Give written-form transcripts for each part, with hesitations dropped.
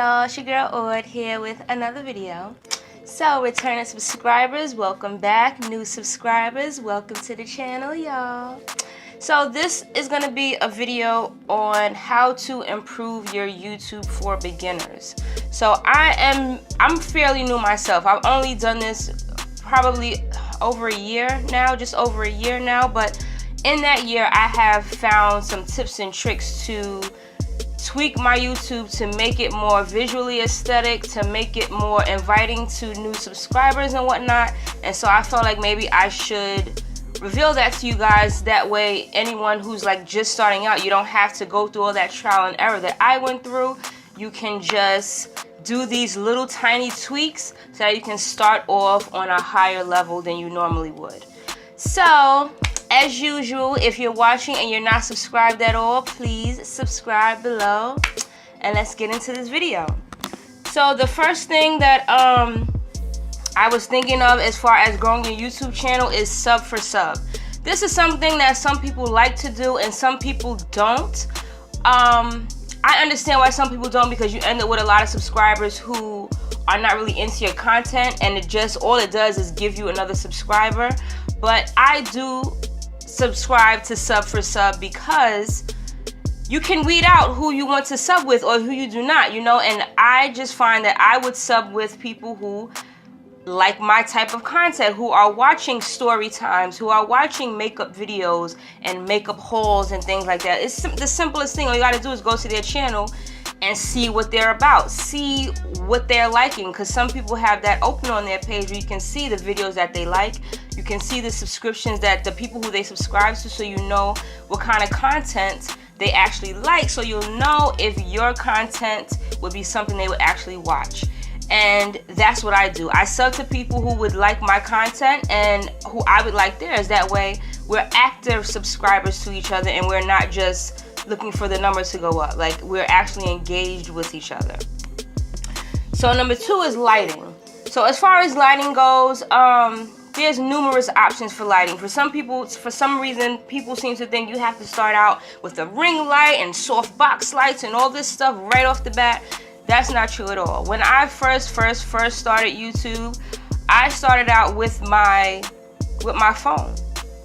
y'all, it's your girl Ord here with another video. So returning subscribers, welcome back. New subscribers, welcome to the channel, y'all. So this is going to be a video on how to improve your YouTube for beginners. So I'm fairly new myself. I've only done this probably over a year now, just over a year now, but in that year I have found some tips and tricks to tweak my YouTube to make it more visually aesthetic, to make it more inviting to new subscribers and whatnot. And so I felt like maybe I should reveal that to you guys. That way anyone who's like just starting out, you don't have to go through all that trial and error that I went through. You can just do these little tiny tweaks so that you can start off on a higher level than you normally would. So as usual, if you're watching and you're not subscribed at all, please subscribe below and let's get into this video. So the first thing that I was thinking of as far as growing your YouTube channel is sub for sub. This is something that some people like to do and some people don't. I understand why some people don't, because you end up with a lot of subscribers who are not really into your content, and all it does is give you another subscriber. But I do subscribe to sub for sub because you can weed out who you want to sub with or who you do not, you know. And I just find that I would sub with people who like my type of content, who are watching story times, who are watching makeup videos and makeup hauls and things like that. It's the simplest thing. All you gotta do is go to their channel and see what they're about, see what they're liking, because some people have that open on their page where you can see the videos that they like. You can see the subscriptions that the people who they subscribe to, so you know what kind of content they actually like, so you'll know if your content would be something they would actually watch. And that's what I do. I sub to people who would like my content and who I would like theirs. That way we're active subscribers to each other and we're not just looking for the numbers to go up. Like, we're actually engaged with each other. So number 2 is lighting. So as far as lighting goes, there's numerous options for lighting. For some people, for some reason, people seem to think you have to start out with a ring light and soft box lights and all this stuff right off the bat. That's not true at all. When I first started YouTube, I started out with my phone.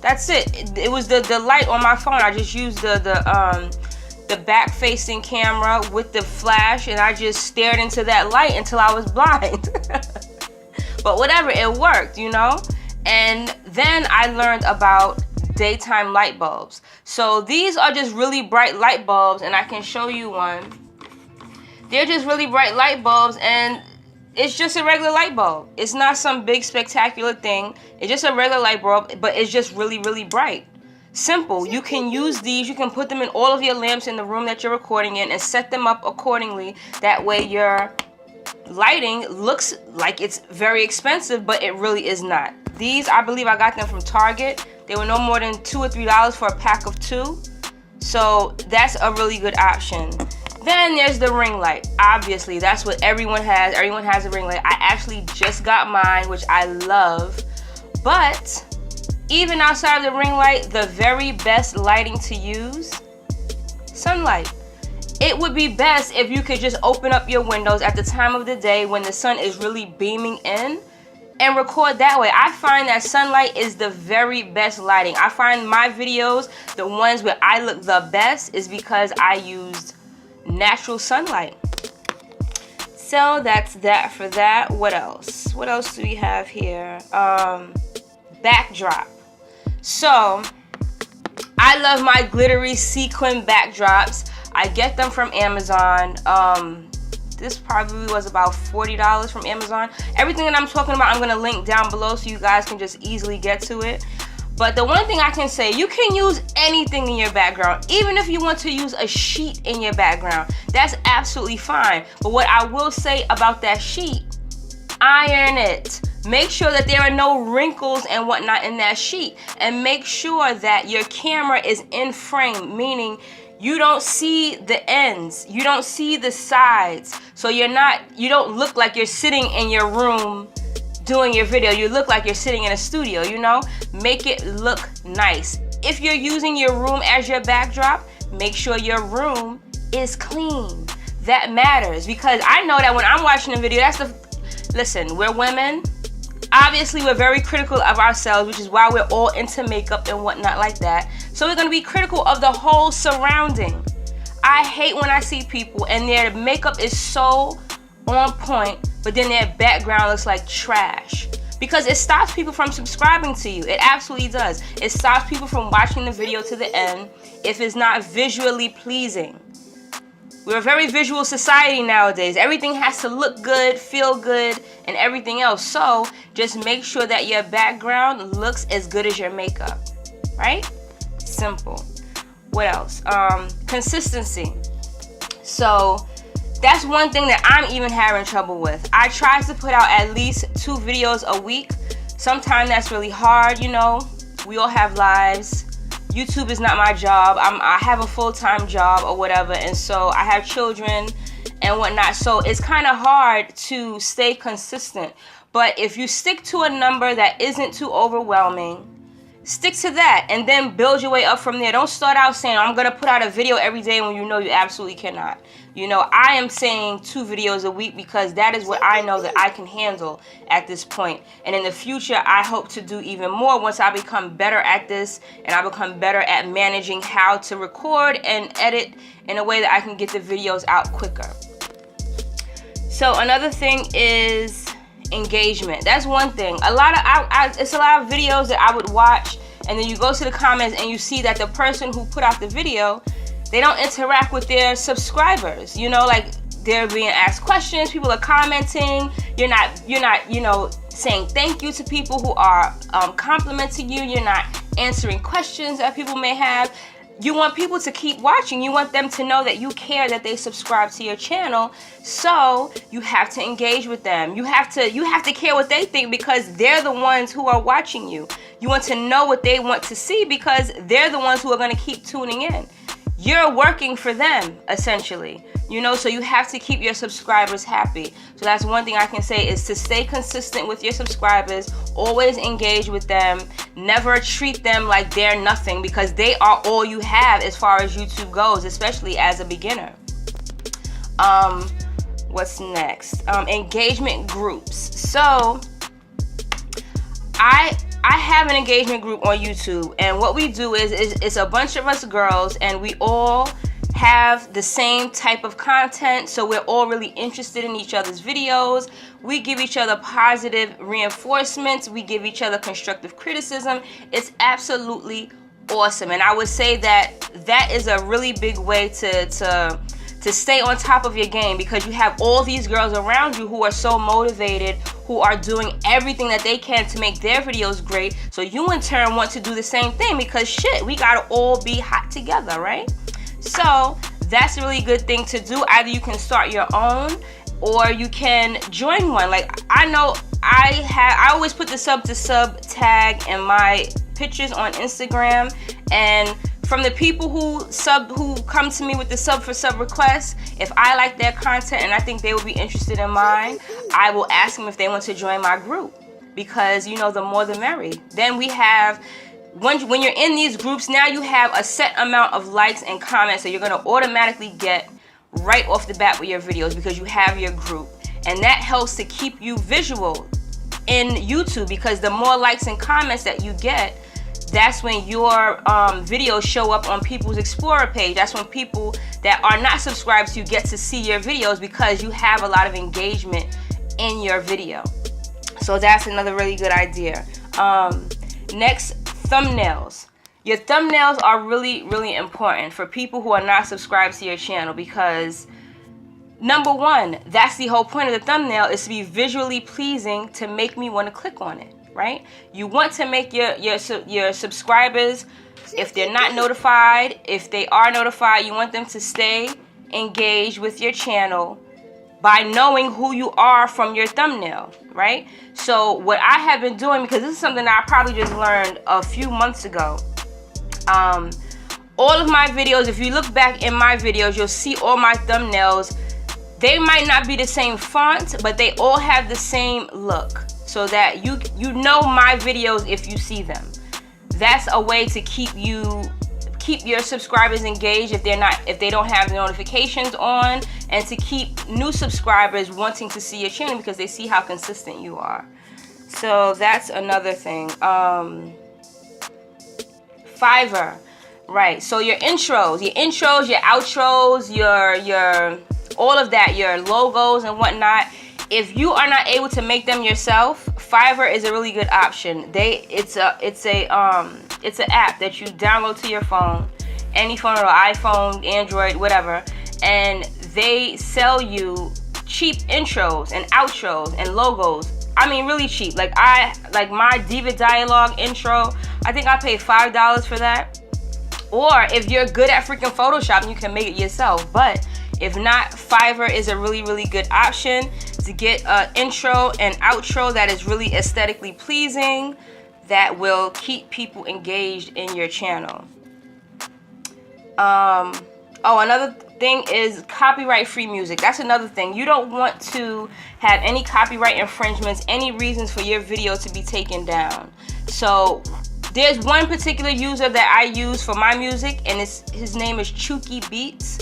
That's it. It was the light on my phone. I just used the back-facing camera with the flash, and I just stared into that light until I was blind. But whatever, it worked, you know? And then I learned about daytime light bulbs. So these are just really bright light bulbs, and I can show you one. They're just really bright light bulbs, and it's just a regular light bulb. It's not some big spectacular thing. It's just a regular light bulb, but it's just really, really bright. Simple. You can use these. You can put them in all of your lamps in the room that you're recording in and set them up accordingly. That way your lighting looks like it's very expensive, but it really is not. These, I believe I got them from Target. They were no more than $2 or $3 for a pack of 2. So that's a really good option. Then there's the ring light. Obviously, that's what everyone has. Everyone has a ring light. I actually just got mine, which I love. But even outside of the ring light, the very best lighting to use, sunlight. It would be best if you could just open up your windows at the time of the day when the sun is really beaming in and record that way. I find that sunlight is the very best lighting. I find my videos, the ones where I look the best, is because I used natural sunlight. So that's that for that. What else? What else do we have here? Backdrop. So I love my glittery sequin backdrops. I get them from Amazon. This probably was about $40 from Amazon. Everything that I'm talking about, I'm going to link down below so you guys can just easily get to it. But the one thing I can say, you can use anything in your background. Even if you want to use a sheet in your background, that's absolutely fine. But what I will say about that sheet, iron it. Make sure that there are no wrinkles and whatnot in that sheet. And make sure that your camera is in frame, meaning you don't see the ends, you don't see the sides. So you don't look like you're sitting in your room doing your video. You look like you're sitting in a studio, you know? Make it look nice. If you're using your room as your backdrop, make sure your room is clean. that matters, because I know that when I'm watching a video, listen, we're women. Obviously, we're very critical of ourselves, which is why we're all into makeup and whatnot like that. So we're going to be critical of the whole surrounding. I hate when I see people and their makeup is so on point, but then their background looks like trash. Because it stops people from subscribing to you. It absolutely does. It stops people from watching the video to the end if it's not visually pleasing. We're a very visual society nowadays. Everything has to look good, feel good, and everything else. So just make sure that your background looks as good as your makeup, right? Simple. What else? Consistency. So that's one thing that I'm even having trouble with. I try to put out at least 2 videos a week. Sometimes that's really hard, you know. We all have lives. YouTube is not my job. I have a full-time job or whatever, and so I have children and whatnot. So it's kind of hard to stay consistent. But if you stick to a number that isn't too overwhelming, stick to that and then build your way up from there. Don't start out saying, I'm going to put out a video every day when you know you absolutely cannot. You know, I am saying 2 videos a week because that is what I know that I can handle at this point. And in the future, I hope to do even more once I become better at this and I become better at managing how to record and edit in a way that I can get the videos out quicker. So another thing is engagement. That's one thing. It's a lot of videos that I would watch, and then you go to the comments and you see that the person who put out the video, they don't interact with their subscribers. You know, like they're being asked questions, people are commenting, you're not, you know, saying thank you to people who are complimenting you, you're not answering questions that people may have. You want people to keep watching. You want them to know that you care, that they subscribe to your channel. So you have to engage with them. You have to care what they think, because they're the ones who are watching you. You want to know what they want to see because they're the ones who are going to keep tuning in. You're working for them, essentially. You know, so you have to keep your subscribers happy. So that's one thing I can say, is to stay consistent with your subscribers. Always engage with them. Never treat them like they're nothing, because they are all you have as far as YouTube goes, especially as a beginner. What's next? Engagement groups. So I have an engagement group on YouTube, and what we do is it's a bunch of us girls, and we all have the same type of content, so we're all really interested in each other's videos. We give each other positive reinforcements. We give each other constructive criticism. It's absolutely awesome, and I would say that that is a really big way to stay on top of your game, because you have all these girls around you who are so motivated, who are doing everything that they can to make their videos great. So you in turn want to do the same thing, because shit, we gotta all be hot together, right? So that's a really good thing to do. Either you can start your own, or you can join one. Like, I know I always put the sub to sub tag in my pictures on Instagram, and from the people who come to me with the sub for sub requests, if I like their content and I think they would be interested in mine, I will ask them if they want to join my group, because, you know, the more the merry. Then we have, when you're in these groups, now you have a set amount of likes and comments that you're going to automatically get right off the bat with your videos, because you have your group. And that helps to keep you visual in YouTube, because the more likes and comments that you get, that's when your videos show up on people's Explorer page. That's when people that are not subscribed to you get to see your videos, because you have a lot of engagement in your video. So that's another really good idea. Next, thumbnails. Your thumbnails are really, really important for people who are not subscribed to your channel, because number one, that's the whole point of the thumbnail, is to be visually pleasing, to make me want to click on it. Right? You want to make your subscribers, if they're not notified, if they are notified, you want them to stay engaged with your channel by knowing who you are from your thumbnail, right? So what I have been doing, because this is something that I probably just learned a few months ago, all of my videos, if you look back in my videos, you'll see all my thumbnails. They might not be the same font, but they all have the same look, so that you know my videos if you see them. That's a way to keep keep your subscribers engaged if they don't have the notifications on, and to keep new subscribers wanting to see your channel because they see how consistent you are. So that's another thing. Fivver, right? So your intros, your outros, your all of that, your logos and whatnot. If you are not able to make them yourself, Fivver is a really good option. It's an app that you download to your phone, any phone or iPhone, Android, whatever, and they sell you cheap intros and outros and logos. I mean, really cheap. Like my Diva Dialogue intro, I think I paid $5 for that. Or if you're good at freaking Photoshop, you can make it yourself. But if not, Fivver is a really, really good option to get an intro and outro that is really aesthetically pleasing, that will keep people engaged in your channel. Oh, another thing is copyright-free music. That's another thing. You don't want to have any copyright infringements, any reasons for your video to be taken down. So there's one particular user that I use for my music, and his name is Chuki Beats.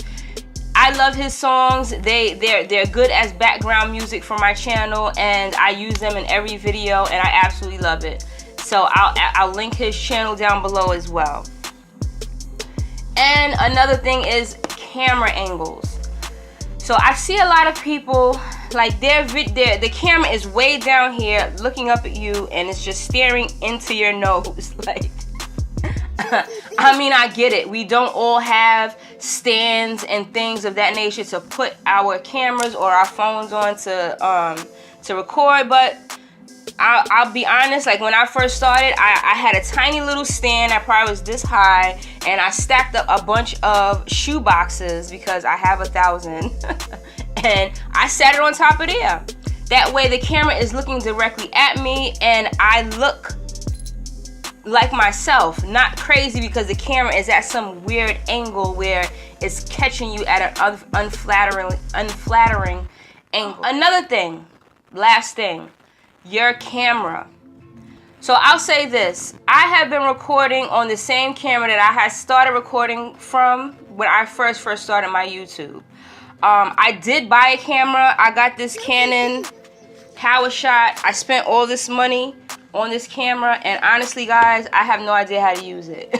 I love his songs. They're good as background music for my channel, and I use them in every video, and I absolutely love it. So I'll link his channel down below as well. And another thing is camera angles. So I see a lot of people, like the camera is way down here looking up at you, and it's just staring into your nose. Like, I mean, I get it. We don't all have stands and things of that nature to put our cameras or our phones on to record, but I'll be honest, like when I first started, I had a tiny little stand that probably was this high, and I stacked up a bunch of shoe boxes because I have 1,000, and I sat it on top of there. That way the camera is looking directly at me, and I look like myself, not crazy because the camera is at some weird angle where it's catching you at an unflattering angle. Another thing, last thing, your camera. So I'll say this, I have been recording on the same camera that I had started recording from when I first started my YouTube. I did buy a camera. I got this Canon PowerShot. I spent all this money on this camera, and honestly guys, I have no idea how to use it.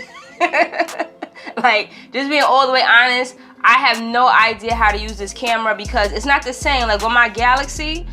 Like, just being all the way honest, I have no idea how to use this camera because it's not the same. Like on my Galaxy,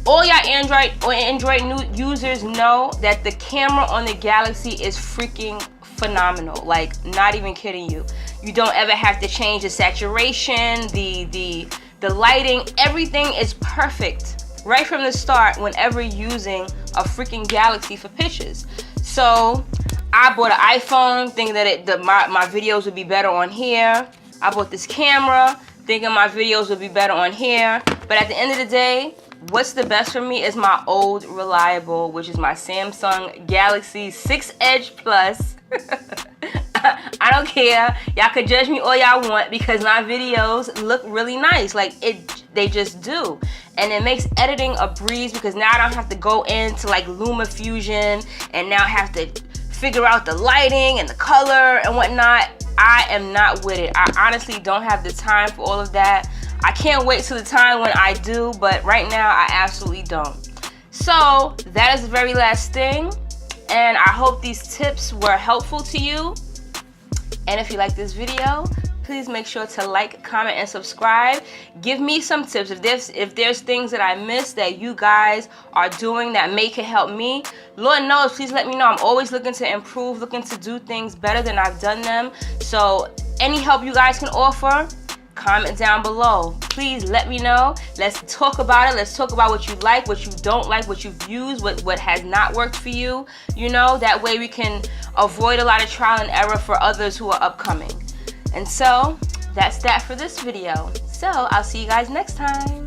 all y'all Android users know that the camera on the Galaxy is freaking phenomenal. Like, not even kidding you. You don't ever have to change the saturation, the lighting, everything is perfect right from the start whenever using a freaking Galaxy for pictures. So I bought an iPhone thinking that my videos would be better on here. I bought this camera thinking my videos would be better on here. But at the end of the day, what's the best for me is my old reliable, which is my Samsung Galaxy 6 Edge Plus. I don't care. Y'all could judge me all y'all want because my videos look really nice. Like, they just do. And it makes editing a breeze because now I don't have to go into like LumaFusion and now have to figure out the lighting and the color and whatnot. I am not with it. I honestly don't have the time for all of that. I can't wait till the time when I do, but right now I absolutely don't. So that is the very last thing, and I hope these tips were helpful to you. And if you like this video, please make sure to like, comment, and subscribe. Give me some tips. If there's things that I missed that you guys are doing that may can help me, Lord knows, please let me know. I'm always looking to improve, looking to do things better than I've done them. So any help you guys can offer, comment down below. Please let me know. Let's talk about it. Let's talk about what you like, what you don't like, what you've used, what has not worked for you. You know, that way we can avoid a lot of trial and error for others who are upcoming. And so that's that for this video. So I'll see you guys next time.